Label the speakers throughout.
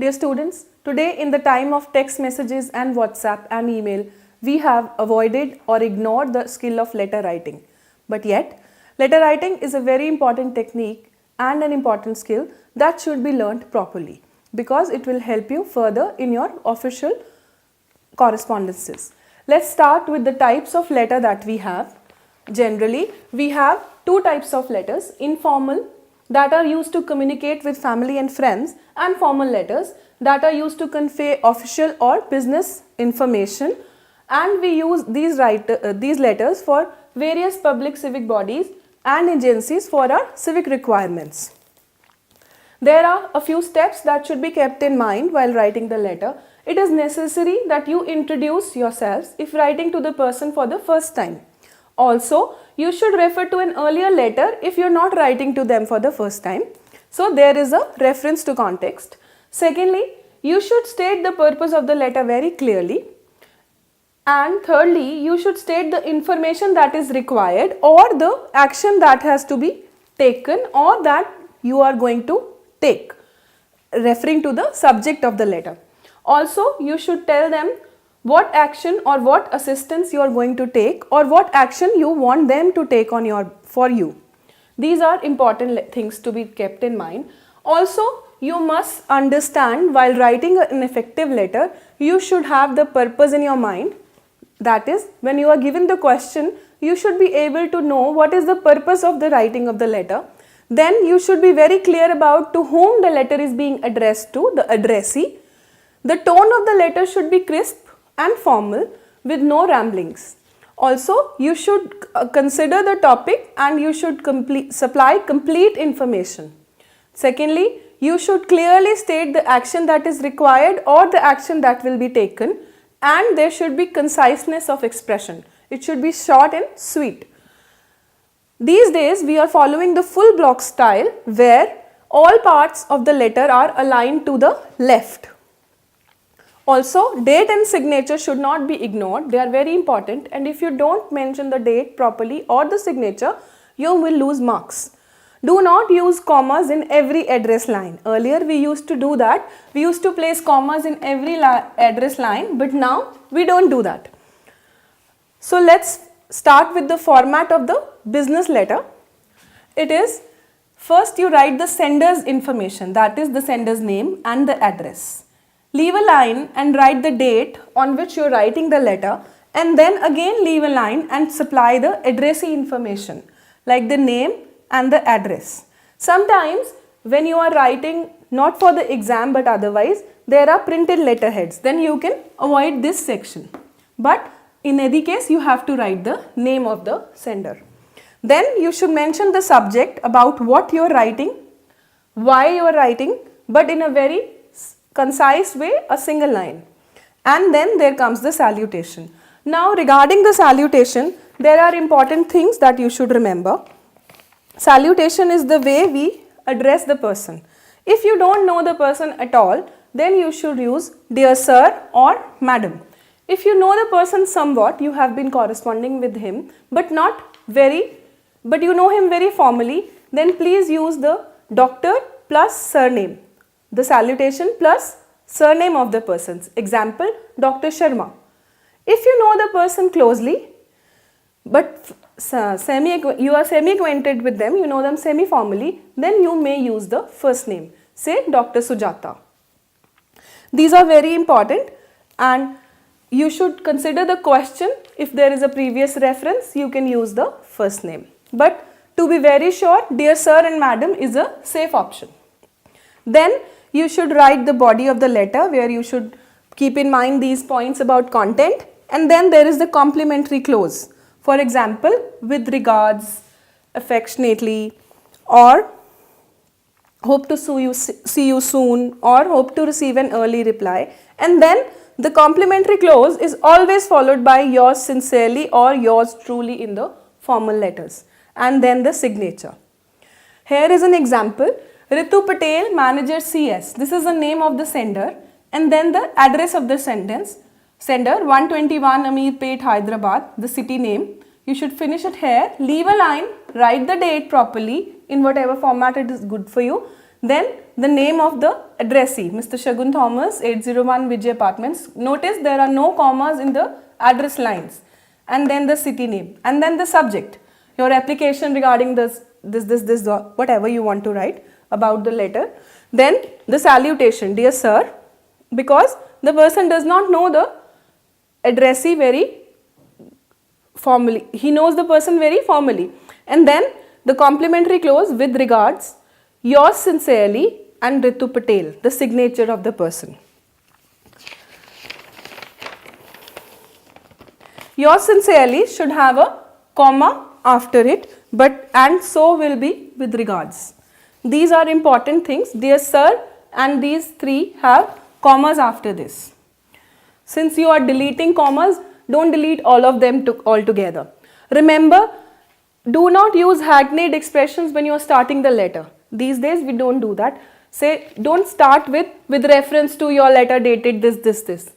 Speaker 1: Dear students, today in the time of text messages and WhatsApp and email, we have avoided or ignored the skill of letter writing. But yet, letter writing is a very important technique and an important skill that should be learnt properly because it will help you further in your official correspondences. Let's start with the types of letter that we have. Generally, we have two types of letters: informal, that are used to communicate with family and friends, and formal letters that are used to convey official or business information, and we use these letters for various public civic bodies and agencies for our civic requirements. There are a few steps that should be kept in mind while writing the letter. It is necessary that you introduce yourselves if writing to the person for the first time. Also, you should refer to an earlier letter if you are not writing to them for the first time. So, there is a reference to context. Secondly, you should state the purpose of the letter very clearly. And thirdly, you should state the information that is required or the action that has to be taken or that you are going to take, referring to the subject of the letter. Also, you should tell them what action or what assistance you are going to take or what action you want them to take for you. These are important things to be kept in mind. Also, you must understand while writing an effective letter, you should have the purpose in your mind. That is, when you are given the question, you should be able to know what is the purpose of the writing of the letter. Then you should be very clear about to whom the letter is being addressed to, the addressee. The tone of the letter should be crisp and formal with no ramblings. Also, you should consider the topic and you should supply complete information. Secondly, you should clearly state the action that is required or the action that will be taken, and there should be conciseness of expression. It should be short and sweet. These days, we are following the full block style where all parts of the letter are aligned to the left. Also, date and signature should not be ignored. They are very important, and if you don't mention the date properly or the signature, you will lose marks. Do not use commas in every address line. Earlier we used to do that. We used to place commas in every address line, but now we don't do that. So let's start with the format of the business letter. It is, first you write the sender's information, that is the sender's name and the address. Leave a line and write the date on which you are writing the letter, and then again leave a line and supply the addressee information like the name and the address. Sometimes when you are writing not for the exam but otherwise, there are printed letterheads, then you can avoid this section. But in any case, you have to write the name of the sender. Then you should mention the subject, about what you are writing, why you are writing, but in a very concise way, a single line. And then there comes the salutation. Now regarding the salutation, there are important things that you should remember. Salutation is the way we address the person. If you don't know the person at all, then you should use dear sir or madam. If you know the person somewhat, you have been corresponding with him, but you know him very formally, then please use the doctor plus surname. The salutation plus surname of the persons. Example, Dr. Sharma. If you know the person closely, but you are semi-acquainted with them, you know them semi-formally, then you may use the first name. Say Dr. Sujata. These are very important, and you should consider the question. If there is a previous reference, you can use the first name. But to be very sure, dear sir and madam is a safe option. Then you should write the body of the letter where you should keep in mind these points about content, and then there is the complimentary clause. For example, with regards, affectionately, or hope to see you soon, or hope to receive an early reply. And then the complimentary clause is always followed by yours sincerely or yours truly in the formal letters. And then the signature. Here is an example. Ritu Patel, manager CS. This is the name of the sender, and then the address of the sender 121 Amir Pet, Hyderabad, the city name. You should finish it here, leave a line, write the date properly in whatever format it is good for you, Then the name of the addressee, Mr. Shagun Thomas, 801 Vijay Apartments. Notice there are no commas in the address lines. And then the city name. And then the subject. Your application regarding this, whatever you want to write about the letter. Then the salutation, dear sir, because the person does not know the addressee very formally. He knows the person very formally. And then the complimentary clause, with regards, yours sincerely, and Ritu Patel, the signature of the person. Yours sincerely should have a comma after it, but and so will be with regards. These are important things. Dear sir, and these three have commas after this. Since you are deleting commas, don't delete all of them altogether. Remember, do not use hackneyed expressions when you are starting the letter. These days we don't do that. Say, don't start with reference to your letter dated this.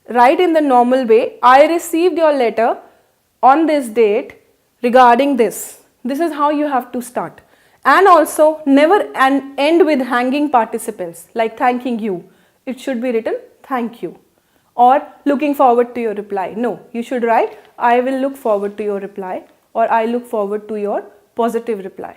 Speaker 1: Write in the normal way, I received your letter on this date regarding this. This is how you have to start. And also never end with hanging participles like thanking you. It should be written thank you or looking forward to your reply. No, you should write I will look forward to your reply or I look forward to your positive reply.